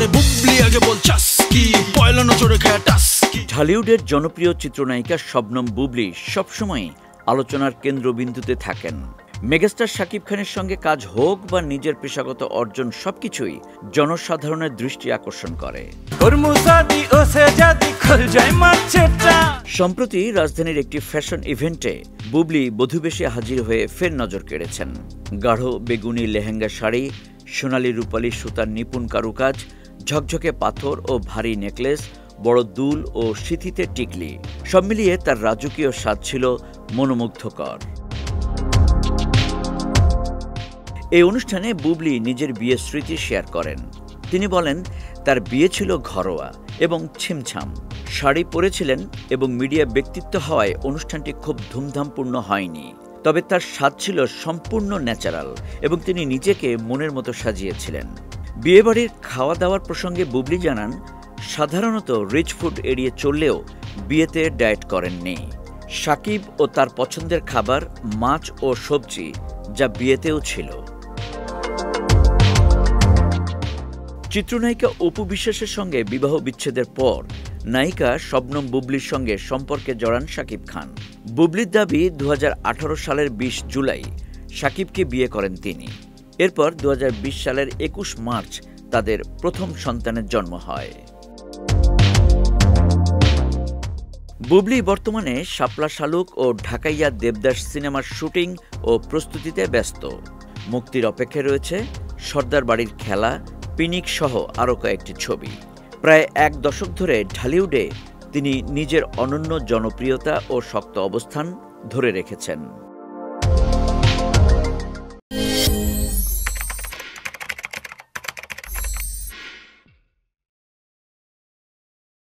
আরে বুবলি আগে বল চাস্কি পয়লা নজরে খায় টাস্কি। ঢালিউডের জনপ্রিয় চিত্রনায়িকা শবনম বুবলি সবসময় আলোচনার কেন্দ্রবিন্দুতে থাকেন। মেগাস্টার শাকিব খানের সঙ্গে কাজ হোক বা নিজের পেশাগত অর্জন, সবকিছুই জনসাধারণের দৃষ্টি আকর্ষণ করে। সম্প্রতি রাজধানীর একটি ফ্যাশন ইভেন্টে বুবলি বধূবেশে হাজির হয়ে ফের নজর কেড়েছেন। গাঢ় বেগুনি লেহেঙ্গা শাড়ি, সোনালী রূপালী সুতার নিপুণ কারুকাজ, ঝকঝকে পাথর ও ভারী নেকলেস, বড় দুল ও সিঁথিতে টিকলি, সব মিলিয়ে তার রাজকীয় স্বাদ ছিল মনোমুগ্ধকর। এই অনুষ্ঠানে বুবলি নিজের বিয়ের স্মৃতি শেয়ার করেন। তিনি বলেন, তার বিয়ে ছিল ঘরোয়া এবং ছিমছাম। শাড়ি পরেছিলেন এবং মিডিয়া ব্যক্তিত্ব হওয়ায় অনুষ্ঠানটি খুব ধুমধামপূর্ণ হয়নি। তবে তার স্বাদ ছিল সম্পূর্ণ ন্যাচারাল এবং তিনি নিজেকে মনের মতো সাজিয়েছিলেন। বিয়েবাড়ির খাওয়া দাওয়ার প্রসঙ্গে বুবলি জানান, সাধারণত রিচ ফুড এড়িয়ে চললেও বিয়েতে ডায়েট করেননি। শাকিব ও তার পছন্দের খাবার মাছ ও সবজি, যা বিয়েতেও ছিল। চিত্রনায়িকা অপু বিশ্বাসের সঙ্গে বিবাহ বিচ্ছেদের পর নায়িকা শবনম বুবলির সঙ্গে সম্পর্কে জড়ান শাকিব খান। বুবলির দাবি, 2018 সালের 20 জুলাই শাকিবকে বিয়ে করেন তিনি। এরপর 2020 সালের 21 মার্চ তাদের প্রথম সন্তানের জন্ম হয়। বুবলি বর্তমানে শাপলা শালুক ও ঢাকাইয়া দেবদাস সিনেমার শুটিং ও প্রস্তুতিতে ব্যস্ত। মুক্তির অপেক্ষায় রয়েছে সর্দার বাড়ির খেলা, পিনিক সহ আরও কয়েকটি ছবি। প্রায় এক দশক ধরে ঢালিউডে তিনি নিজের অনন্য জনপ্রিয়তা ও শক্ত অবস্থান ধরে রেখেছেন।